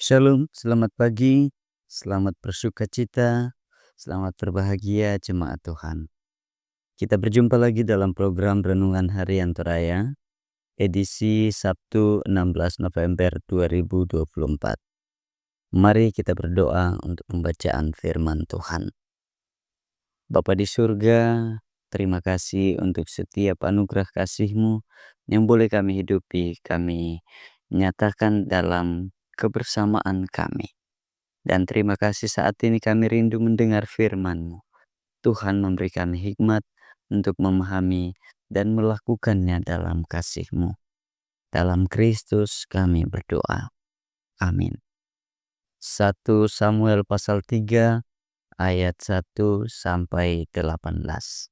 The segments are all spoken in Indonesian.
Shalom, selamat pagi, selamat bersukacita, selamat berbahagia jemaat Tuhan. Kita berjumpa lagi dalam program Renungan Harian Toraya, edisi Sabtu 16 November 2024. Mari kita berdoa untuk pembacaan firman Tuhan. Bapa di surga, terima kasih untuk setiap anugerah kasih-Mu yang boleh kami hidupi, kami nyatakan dalam kebersamaan kami. Dan terima kasih saat ini kami rindu mendengar firman-Mu. Tuhan memberi kami hikmat untuk memahami dan melakukannya dalam kasih-Mu. Dalam Kristus kami berdoa. Amin. 1 Samuel pasal 3 ayat 1 sampai 18.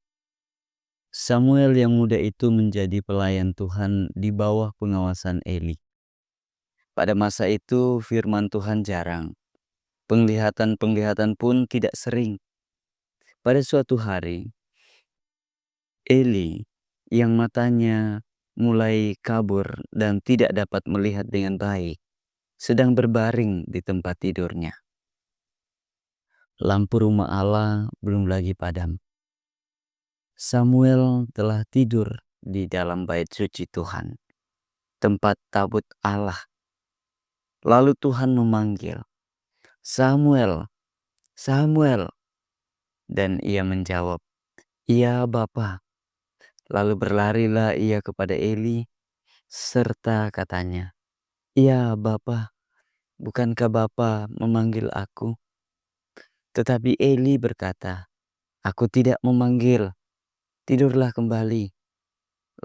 Samuel yang muda itu menjadi pelayan Tuhan di bawah pengawasan Eli. Pada masa itu firman Tuhan jarang. Penglihatan-penglihatan pun tidak sering. Pada suatu hari, Eli yang matanya mulai kabur dan tidak dapat melihat dengan baik, sedang berbaring di tempat tidurnya. Lampu rumah Allah belum lagi padam. Samuel telah tidur di dalam bait suci Tuhan, tempat tabut Allah. Lalu Tuhan memanggil, "Samuel, Samuel." Dan ia menjawab, "Iya, Bapa." Lalu berlarilah ia kepada Eli, serta katanya, "Ya Bapa, bukankah Bapa memanggil aku?" Tetapi Eli berkata, "Aku tidak memanggil, tidurlah kembali."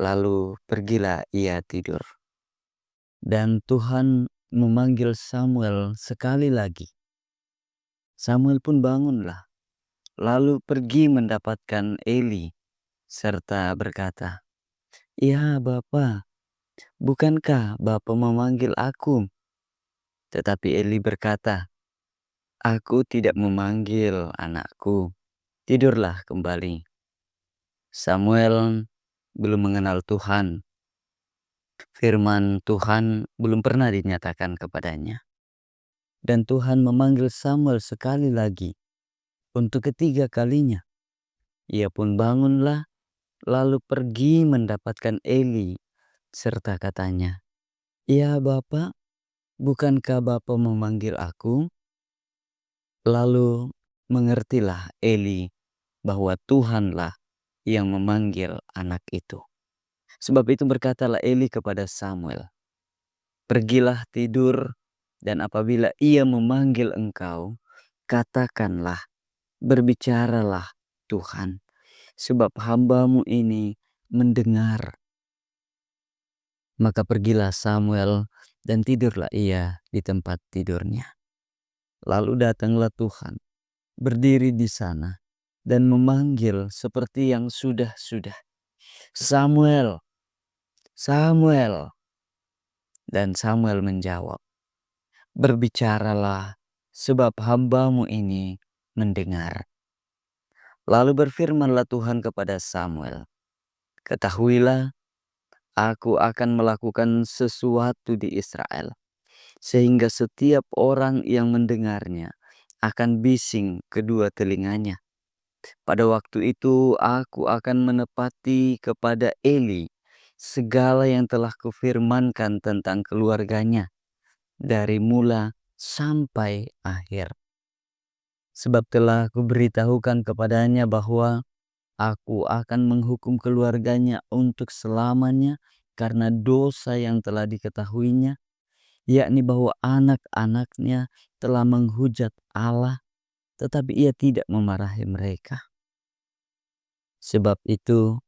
Lalu pergilah ia tidur. Dan Tuhan memanggil Samuel sekali lagi. Samuel pun bangunlah, lalu pergi mendapatkan Eli, serta berkata, "Ya Bapa, bukankah Bapa memanggil aku?" Tetapi Eli berkata, "Aku tidak memanggil anakku, tidurlah kembali." Samuel belum mengenal Tuhan. Firman Tuhan belum pernah dinyatakan kepadanya. Dan Tuhan memanggil Samuel sekali lagi untuk ketiga kalinya. Ia pun bangunlah, lalu pergi mendapatkan Eli, serta katanya, "Ya Bapa, bukankah Bapa memanggil aku?" Lalu mengertilah Eli bahwa Tuhanlah yang memanggil anak itu. Sebab itu berkatalah Eli kepada Samuel, "Pergilah tidur, dan apabila ia memanggil engkau, katakanlah, berbicaralah Tuhan, sebab hamba-Mu ini mendengar." Maka pergilah Samuel dan tidurlah ia di tempat tidurnya. Lalu datanglah Tuhan, berdiri di sana, dan memanggil seperti yang sudah-sudah, "Samuel, Samuel." Dan Samuel menjawab, "Berbicaralah, sebab hamba-Mu ini mendengar." Lalu berfirmanlah Tuhan kepada Samuel, "Ketahuilah, aku akan melakukan sesuatu di Israel, sehingga setiap orang yang mendengarnya akan bising kedua telinganya. Pada waktu itu aku akan menepati kepada Eli segala yang telah kufirmankan tentang keluarganya dari mula sampai akhir. Sebab telah kuberitahukan kepadanya bahwa aku akan menghukum keluarganya untuk selamanya karena dosa yang telah diketahuinya, yakni bahwa anak-anaknya telah menghujat Allah, tetapi ia tidak memarahi mereka. Sebab itu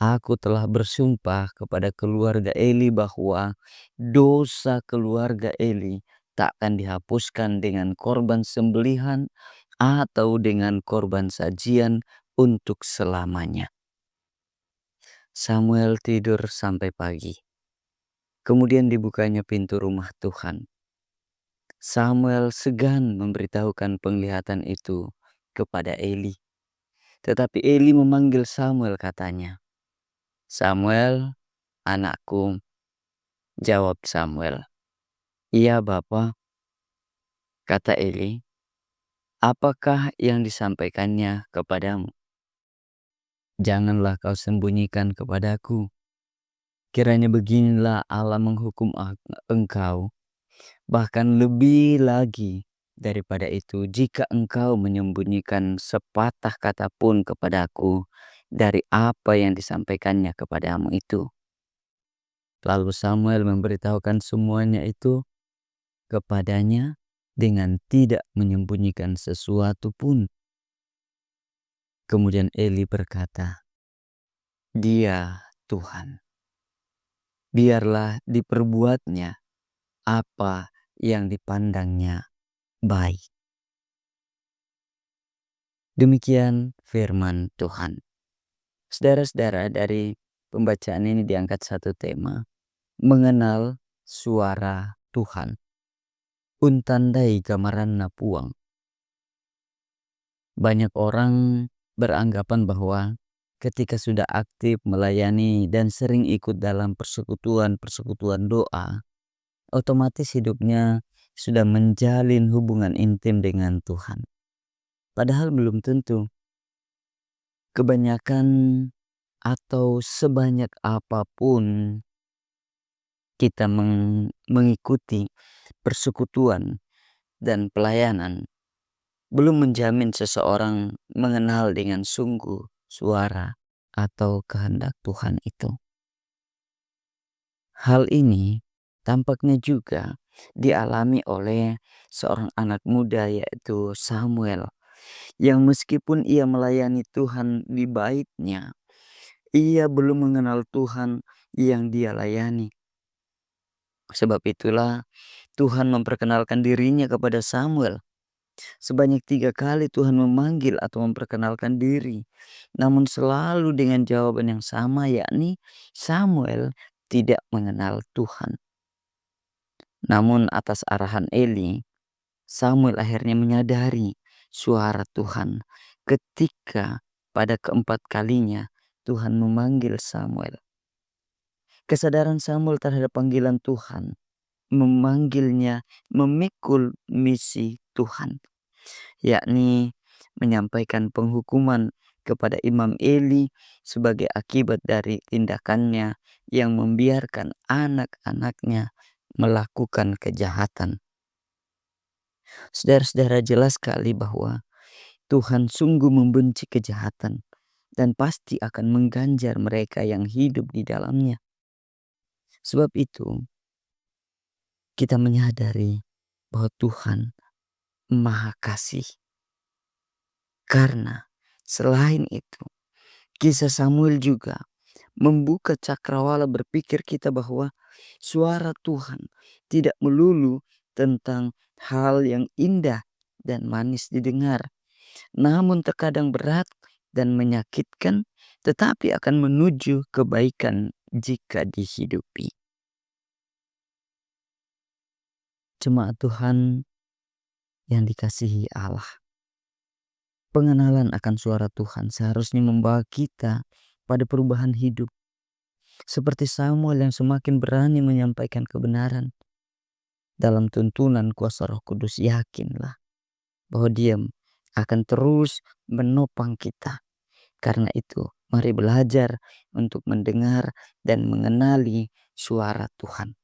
aku telah bersumpah kepada keluarga Eli bahwa dosa keluarga Eli tak akan dihapuskan dengan korban sembelihan atau dengan korban sajian untuk selamanya. Samuel tidur sampai pagi. Kemudian dibukanya pintu rumah Tuhan. Samuel segan memberitahukan penglihatan itu kepada Eli. Tetapi Eli memanggil Samuel, katanya, "Samuel, anakku." Jawab Samuel, "Iya Bapa." Kata Eli, apakah yang disampaikannya kepadamu? Janganlah kau sembunyikan kepadaku. Kiranya beginilah Allah menghukum engkau. Bahkan lebih lagi daripada itu, jika engkau menyembunyikan sepatah kata pun kepadaku dari apa yang disampaikannya kepadamu itu. Lalu Samuel memberitahukan semuanya itu kepadanya dengan tidak menyembunyikan sesuatu pun. Kemudian Eli berkata, "Dia Tuhan, biarlah diperbuatnya apa yang dipandangnya baik." Demikian firman Tuhan. Saudara-saudara, dari pembacaan ini diangkat satu tema, mengenal suara Tuhan. Untandai gamaranna puang. Banyak orang beranggapan bahwa ketika sudah aktif melayani dan sering ikut dalam persekutuan doa, otomatis hidupnya sudah menjalin hubungan intim dengan Tuhan. Padahal belum tentu. Kebanyakan atau sebanyak apapun kita mengikuti persekutuan dan pelayanan, belum menjamin seseorang mengenal dengan sungguh suara atau kehendak Tuhan itu. Hal ini tampaknya juga dialami oleh seorang anak muda, yaitu Samuel, yang meskipun ia melayani Tuhan di baitnya, ia belum mengenal Tuhan yang dia layani. Sebab itulah Tuhan memperkenalkan dirinya kepada Samuel. Sebanyak 3 kali Tuhan memanggil atau memperkenalkan diri. Namun selalu dengan jawaban yang sama, yakni Samuel tidak mengenal Tuhan. Namun atas arahan Eli, Samuel akhirnya menyadari suara Tuhan ketika pada keempat kalinya Tuhan memanggil Samuel. Kesadaran Samuel terhadap panggilan Tuhan memanggilnya memikul misi Tuhan, yakni menyampaikan penghukuman kepada Imam Eli sebagai akibat dari tindakannya yang membiarkan anak-anaknya melakukan kejahatan. Saudara-saudara, jelas sekali bahwa Tuhan sungguh membenci kejahatan dan pasti akan mengganjar mereka yang hidup di dalamnya. Sebab itu, kita menyadari bahwa Tuhan Maha Kasih. Karena selain itu, kisah Samuel juga membuka cakrawala berpikir kita bahwa suara Tuhan tidak melulu tentang hal yang indah dan manis didengar, namun terkadang berat dan menyakitkan, tetapi akan menuju kebaikan jika dihidupi. Jemaat Tuhan yang dikasihi Allah, pengenalan akan suara Tuhan seharusnya membawa kita pada perubahan hidup. Seperti Samuel yang semakin berani menyampaikan kebenaran. Dalam tuntunan kuasa Roh Kudus, yakinlah bahwa Dia akan terus menopang kita. Karena itu, mari belajar untuk mendengar dan mengenali suara Tuhan.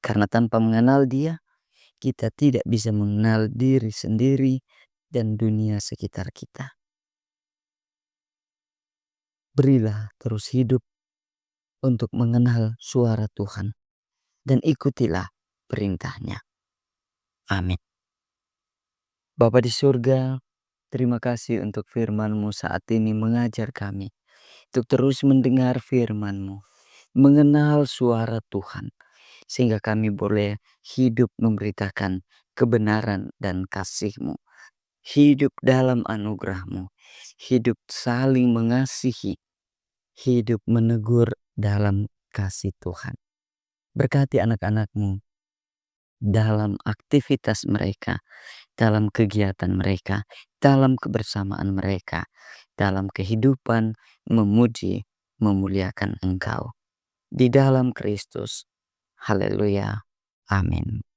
Karena tanpa mengenal Dia, kita tidak bisa mengenal diri sendiri dan dunia sekitar kita. Berilah terus hidup untuk mengenal suara Tuhan dan ikutilah perintahnya. Amin. Bapa di surga, terima kasih untuk firman-Mu saat ini mengajar kami untuk terus mendengar firman-Mu, mengenal suara Tuhan, sehingga kami boleh hidup memberitakan kebenaran dan kasih-Mu, hidup dalam anugerah-Mu, hidup saling mengasihi, hidup menegur dalam kasih Tuhan. Berkati anak-anak-Mu dalam aktivitas mereka, dalam kegiatan mereka, dalam kebersamaan mereka, dalam kehidupan memuji, memuliakan Engkau. Di dalam Kristus. Haleluya. Amin.